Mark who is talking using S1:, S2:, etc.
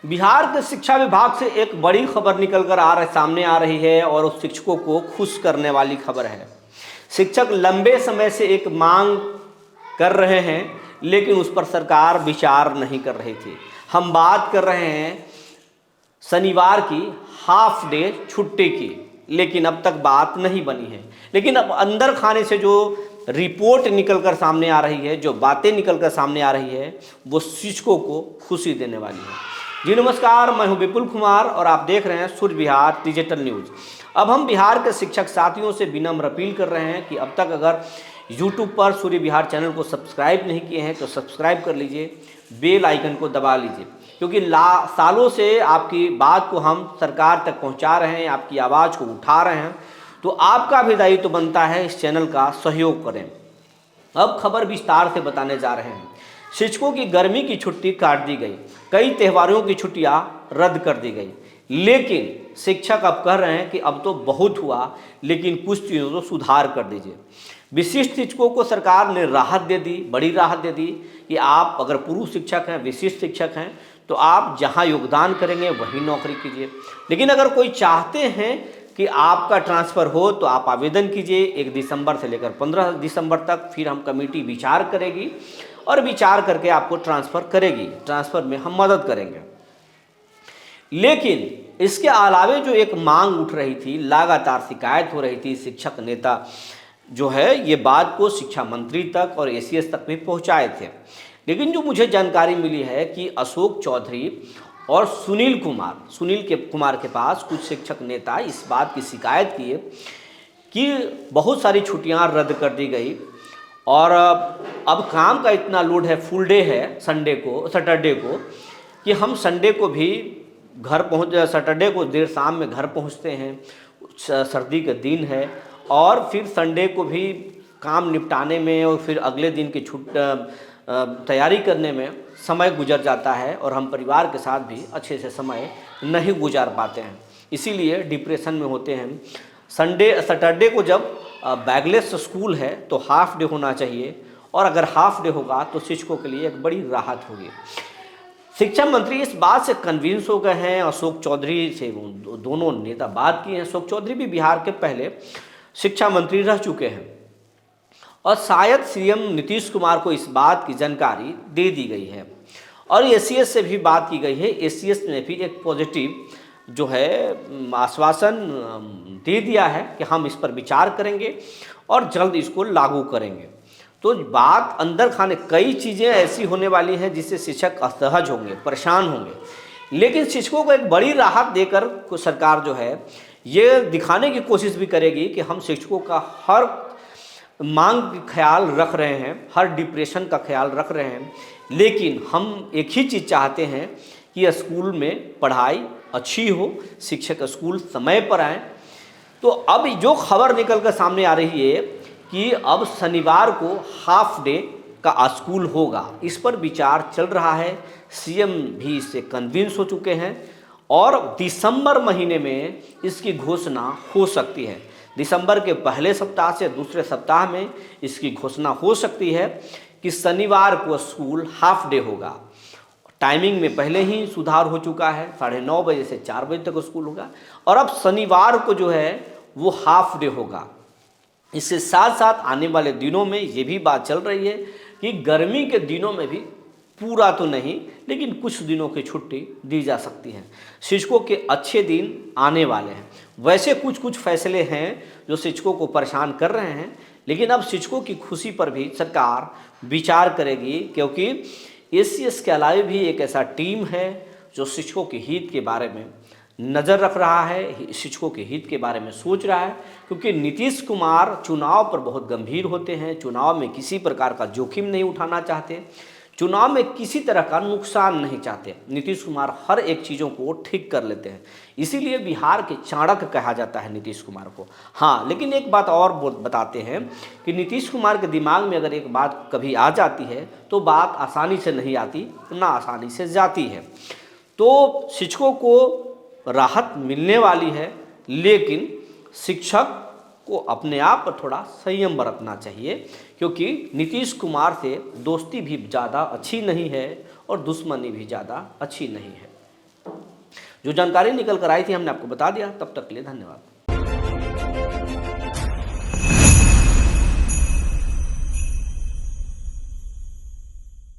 S1: बिहार के शिक्षा विभाग से एक बड़ी खबर निकलकर सामने आ रही है और उस शिक्षकों को खुश करने वाली खबर है। शिक्षक लंबे समय से एक मांग कर रहे हैं, लेकिन उस पर सरकार विचार नहीं कर रही थी। हम बात कर रहे हैं शनिवार की हाफ डे छुट्टी की, लेकिन अब तक बात नहीं बनी है। लेकिन अब अंदर खाने से जो रिपोर्ट निकलकर सामने आ रही है, जो बातें निकलकर सामने आ रही है, वो शिक्षकों को खुशी देने वाली है। जी नमस्कार, मैं हूं विपुल कुमार और आप देख रहे हैं सूर्य बिहार डिजिटल न्यूज। अब हम बिहार के शिक्षक साथियों से विनम्र अपील कर रहे हैं कि अब तक अगर यूट्यूब पर सूर्य बिहार चैनल को सब्सक्राइब नहीं किए हैं तो सब्सक्राइब कर लीजिए, बेल आइकन को दबा लीजिए, क्योंकि सालों से आपकी बात को हम सरकार तक पहुंचा रहे हैं, आपकी आवाज़ को उठा रहे हैं, तो आपका भी दायित्व तो बनता है इस चैनल का सहयोग करें। अब खबर विस्तार से बताने जा रहे हैं। शिक्षकों की गर्मी की छुट्टी काट दी गई, कई त्योहारों की छुट्टियां रद्द कर दी गई, लेकिन शिक्षक अब कह रहे हैं कि अब तो बहुत हुआ, लेकिन कुछ चीज़ों को सुधार कर दीजिए। विशिष्ट शिक्षकों को सरकार ने राहत दे दी, बड़ी राहत दे दी कि आप अगर पूर्व शिक्षक हैं, विशिष्ट शिक्षक हैं, तो आप जहां योगदान करेंगे वही नौकरी कीजिए। लेकिन अगर कोई चाहते हैं कि आपका ट्रांसफ़र हो तो आप आवेदन कीजिए 1 दिसंबर से लेकर 15 दिसंबर तक, फिर हम कमेटी विचार करेगी और विचार करके आपको ट्रांसफ़र करेगी। ट्रांसफ़र में हम मदद करेंगे। लेकिन इसके अलावे जो एक मांग उठ रही थी, लगातार शिकायत हो रही थी, शिक्षक नेता जो है ये बात को शिक्षा मंत्री तक और एसीएस तक भी पहुंचाए थे। लेकिन जो मुझे जानकारी मिली है कि अशोक चौधरी और सुनील कुमार के पास कुछ शिक्षक नेता इस बात की शिकायत किए कि बहुत सारी छुट्टियां रद्द कर दी गई और अब काम का इतना लोड है, फुल डे है सैटरडे को कि हम संडे को भी सैटरडे को देर शाम में घर पहुंचते हैं, सर्दी का दिन है, और फिर संडे को भी काम निपटाने में और फिर अगले दिन की तैयारी करने में समय गुजर जाता है और हम परिवार के साथ भी अच्छे से समय नहीं गुजार पाते हैं, इसीलिए डिप्रेशन में होते हैं। सैटरडे को जब बैगलेस स्कूल है तो हाफ डे होना चाहिए, और अगर हाफ डे होगा तो शिक्षकों के लिए एक बड़ी राहत होगी। शिक्षा मंत्री इस बात से कन्विंस हो गए हैं। अशोक चौधरी से दोनों नेता बात किए हैं। अशोक चौधरी भी बिहार के पहले शिक्षा मंत्री रह चुके हैं और शायद सीएम नीतीश कुमार को इस बात की जानकारी दे दी गई है और एसीएस से भी बात की गई है। एसीएस ने भी एक पॉजिटिव जो है आश्वासन दे दिया है कि हम इस पर विचार करेंगे और जल्द इसको लागू करेंगे। तो बात अंदर खाने कई चीज़ें ऐसी होने वाली हैं जिससे शिक्षक असहज होंगे, परेशान होंगे, लेकिन शिक्षकों को एक बड़ी राहत देकर सरकार जो है ये दिखाने की कोशिश भी करेगी कि हम शिक्षकों का हर मांग का ख्याल रख रहे हैं, हर डिप्रेशन का ख्याल रख रहे हैं, लेकिन हम एक ही चीज़ चाहते हैं कि स्कूल में पढ़ाई अच्छी हो, शिक्षक स्कूल समय पर आएँ। तो अब जो खबर निकल कर सामने आ रही है कि अब शनिवार को हाफ डे का स्कूल होगा, इस पर विचार चल रहा है। सीएम भी इससे कन्विंस हो चुके हैं और दिसंबर महीने में इसकी घोषणा हो सकती है। दिसंबर के पहले सप्ताह से दूसरे सप्ताह में इसकी घोषणा हो सकती है कि शनिवार को स्कूल हाफ डे होगा। टाइमिंग में पहले ही सुधार हो चुका है, 9:30 बजे से 4 बजे तक स्कूल होगा और अब शनिवार को जो है वो हाफ डे होगा। इसके साथ साथ आने वाले दिनों में ये भी बात चल रही है कि गर्मी के दिनों में भी पूरा तो नहीं, लेकिन कुछ दिनों की छुट्टी दी जा सकती है। शिक्षकों के अच्छे दिन आने वाले हैं। वैसे कुछ फैसले हैं जो शिक्षकों को परेशान कर रहे हैं, लेकिन अब शिक्षकों की खुशी पर भी सरकार विचार करेगी, क्योंकि एसीएस के अलावा भी एक ऐसा टीम है जो शिक्षकों के हित के बारे में नज़र रख रहा है, शिक्षकों के हित के बारे में सोच रहा है। क्योंकि नीतीश कुमार चुनाव पर बहुत गंभीर होते हैं, चुनाव में किसी प्रकार का जोखिम नहीं उठाना चाहते, चुनाव में किसी तरह का नुकसान नहीं चाहते। नीतीश कुमार हर एक चीज़ों को ठीक कर लेते हैं, इसीलिए बिहार के चाणक्य कहा जाता है नीतीश कुमार को। हाँ, लेकिन एक बात और बताते हैं कि नीतीश कुमार के दिमाग में अगर एक बात कभी आ जाती है तो बात आसानी से नहीं आती, ना आसानी से जाती है। तो शिक्षकों को राहत मिलने वाली है, लेकिन शिक्षक को अपने आप पर थोड़ा संयम बरतना चाहिए, क्योंकि नीतीश कुमार से दोस्ती भी ज़्यादा अच्छी नहीं है और दुश्मनी भी ज़्यादा अच्छी नहीं है। जो जानकारी निकल कर आई थी हमने आपको बता दिया। तब तक के लिए धन्यवाद।